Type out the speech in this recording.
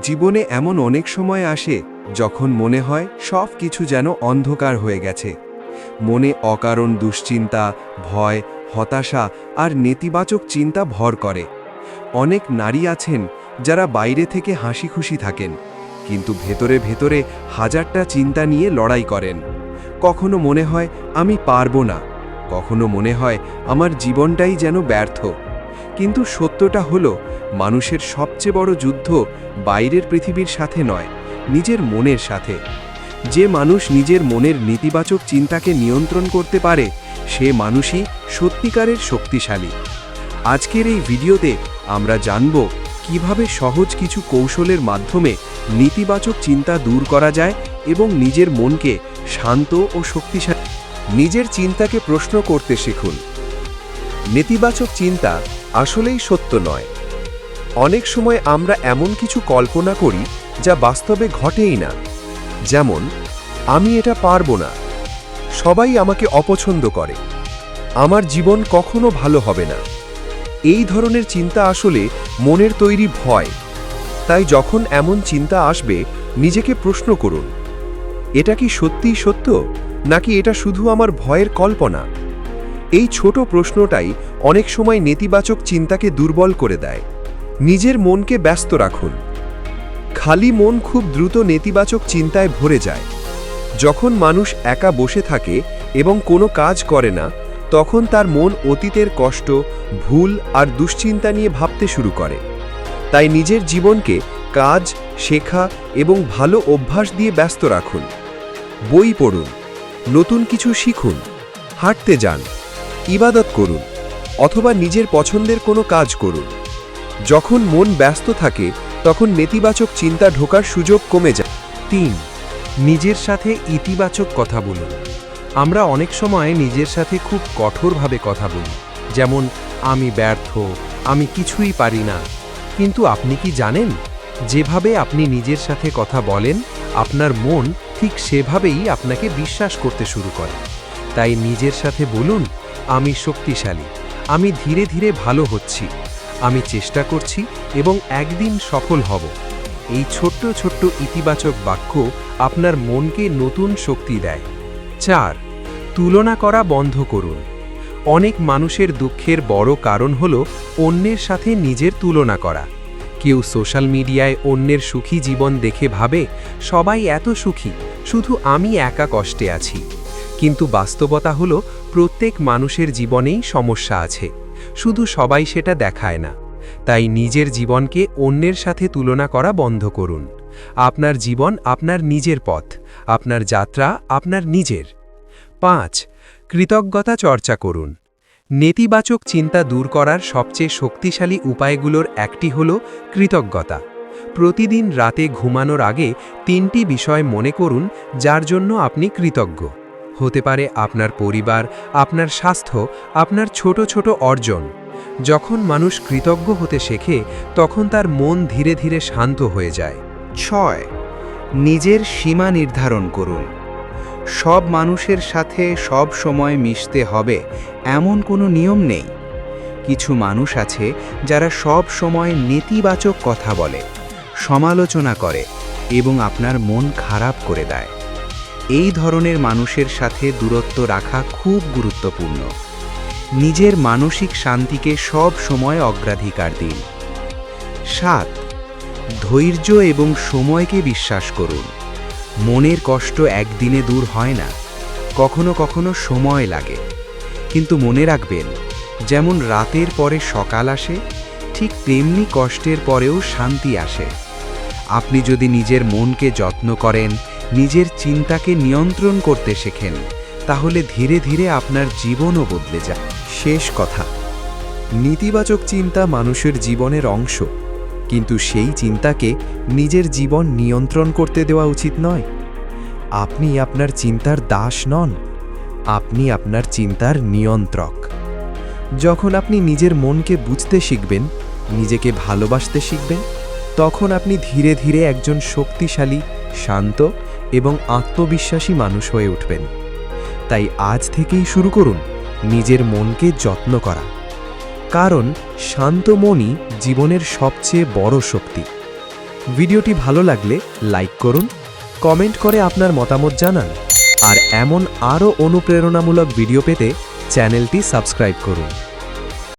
জীবনে এমন অনেক সময় আসে যখন মনে হয় সব কিছু যেন অন্ধকার হয়ে গেছে। মনে অকারণ দুশ্চিন্তা, ভয়, হতাশা আর নেতিবাচক চিন্তা ভর করে। অনেক নারী আছেন যারা বাইরে থেকে হাসি খুশি থাকেন, কিন্তু ভেতরে ভেতরে হাজারটা চিন্তা নিয়ে লড়াই করেন। কখনো মনে হয় আমি পারবো না, কখনো মনে হয় আমার জীবনটাই যেন ব্যর্থ। কিন্তু সত্যটা হলো, মানুষের সবচেয়ে বড় যুদ্ধ বাইরের পৃথিবীর সাথে নয়, নিজের মনের সাথে। যে মানুষ নিজের মনের নেতিবাচক চিন্তাকে নিয়ন্ত্রণ করতে পারে, সে মানুষই সত্যিকারের শক্তিশালী। আজকের এই ভিডিওতে আমরা জানব কিভাবে সহজ কিছু কৌশলের মাধ্যমে নেতিবাচক চিন্তা দূর করা যায় এবং নিজের মনকে শান্ত ও শক্তিশালী। নিজের চিন্তাকে প্রশ্ন করতে শিখুন। নেতিবাচক চিন্তা আসলেই সত্য নয়। অনেক সময় আমরা এমন কিছু কল্পনা করি যা বাস্তবে ঘটেই না। যেমন, আমি এটা পারবো না, সবাই আমাকে অপছন্দ করে, আমার জীবন কখনো ভালো হবে না। এই ধরনের চিন্তা আসলে মনের তৈরি ভয়। তাই যখন এমন চিন্তা আসবে, নিজেকে প্রশ্ন করুন, এটা কি সত্যিই সত্য, নাকি এটা শুধু আমার ভয়ের কল্পনা? এই ছোট প্রশ্নটাই অনেক সময় নেতিবাচক চিন্তাকে দুর্বল করে দেয়। নিজের মনকে ব্যস্ত রাখুন। খালি মন খুব দ্রুত নেতিবাচক চিন্তায় ভরে যায়। যখন মানুষ একা বসে থাকে এবং কোনো কাজ করে না, তখন তার মন অতীতের কষ্ট, ভুল আর দুশ্চিন্তা নিয়ে ভাবতে শুরু করে। তাই নিজের জীবনকে কাজ, শেখা এবং ভালো অভ্যাস দিয়ে ব্যস্ত রাখুন। বই পড়ুন, নতুন কিছু শিখুন, হাঁটতে যান, ইবাদত করুন অথবা নিজের পছন্দের কোনো কাজ করুন। যখন মন ব্যস্ত থাকে, তখন নেতিবাচক চিন্তা ঢোকার সুযোগ কমে যায়। ৩. নিজের সাথে ইতিবাচক কথা বলুন। আমরা অনেক সময় নিজের সাথে খুব কঠোরভাবে কথা বলি, যেমন আমি ব্যর্থ, আমি কিছুই পারি না। কিন্তু আপনি কি জানেন, যেভাবে আপনি নিজের সাথে কথা বলেন, আপনার মন ঠিক সেভাবেই আপনাকে বিশ্বাস করতে শুরু করে। তাই নিজের সাথে বলুন, আমি শক্তিশালী, আমি ধীরে ধীরে ভালো হচ্ছি, আমি চেষ্টা করছি এবং একদিন সফল হব। এই ছোট্ট ছোট্ট ইতিবাচক বাক্য আপনার মনকে নতুন শক্তি দেয়। ৪. তুলনা করা বন্ধ করুন। অনেক মানুষের দুঃখের বড় কারণ হল অন্যের সাথে নিজের তুলনা করা। কেউ সোশ্যাল মিডিয়ায় অন্যের সুখী জীবন দেখে ভাবে, সবাই এত সুখী, শুধু আমি একা কষ্টে আছি। কিন্তু বাস্তবতা হলো, প্রত্যেক মানুষের জীবনেই সমস্যা আছে, শুধু সবাই সেটা দেখায় না। তাই নিজের জীবনকে অন্যের সাথে তুলনা করা বন্ধ করুন। আপনার জীবন আপনার নিজের পথ, আপনার যাত্রা আপনার নিজের। ৫. কৃতজ্ঞতা চর্চা করুন। নেতিবাচক চিন্তা দূর করার সবচেয়ে শক্তিশালী উপায়গুলোর একটি হল কৃতজ্ঞতা। প্রতিদিন রাতে ঘুমানোর আগে ৩টি বিষয় মনে করুন যার জন্য আপনি কৃতজ্ঞ। হতে পারে আপনার পরিবার, আপনার স্বাস্থ্য, আপনার ছোট ছোট অর্জন। যখন মানুষ কৃতজ্ঞ হতে শেখে, তখন তার মন ধীরে ধীরে শান্ত হয়ে যায়। ৬. নিজের সীমা নির্ধারণ করুন। সব মানুষের সাথে সব সময় মিশতে হবে এমন কোনো নিয়ম নেই। কিছু মানুষ আছে যারা সব সময় নেতিবাচক কথা বলে, সমালোচনা করে এবং আপনার মন খারাপ করে দেয়। এই ধরনের মানুষের সাথে দূরত্ব রাখা খুব গুরুত্বপূর্ণ। নিজের মানসিক শান্তিকে সব সময় অগ্রাধিকার দিন। ৭. ধৈর্য এবং সময়কে বিশ্বাস করুন। মনের কষ্ট একদিনে দূর হয় না, কখনো কখনো সময় লাগে। কিন্তু মনে রাখবেন, যেমন রাতের পরে সকাল আসে, ঠিক তেমনি কষ্টের পরেও শান্তি আসে। আপনি যদি নিজের মনকে যত্ন করেন, নিজের চিন্তাকে নিয়ন্ত্রণ করতে শেখেন, তাহলে ধীরে ধীরে আপনার জীবনও বদলে যায়। শেষ কথা, নেতিবাচক চিন্তা মানুষের জীবনের অংশ, কিন্তু সেই চিন্তাকে নিজের জীবন নিয়ন্ত্রণ করতে দেওয়া উচিত নয়। আপনি আপনার চিন্তার দাস নন, আপনি আপনার চিন্তার নিয়ন্ত্রক। যখন আপনি নিজের মনকে বুঝতে শিখবেন, নিজেকে ভালোবাসতে শিখবেন, তখন আপনি ধীরে ধীরে একজন শক্তিশালী, শান্ত এবং আত্মবিশ্বাসী মানুষ হয়ে উঠবেন। তাই আজ থেকেই শুরু করুন নিজের মনকে যত্ন করা, কারণ শান্ত মনই জীবনের সবচেয়ে বড় শক্তি। ভিডিওটি ভালো লাগলে লাইক করুন, কমেন্ট করে আপনার মতামত জানান, আর এমন আরও অনুপ্রেরণামূলক ভিডিও পেতে চ্যানেলটি সাবস্ক্রাইব করুন।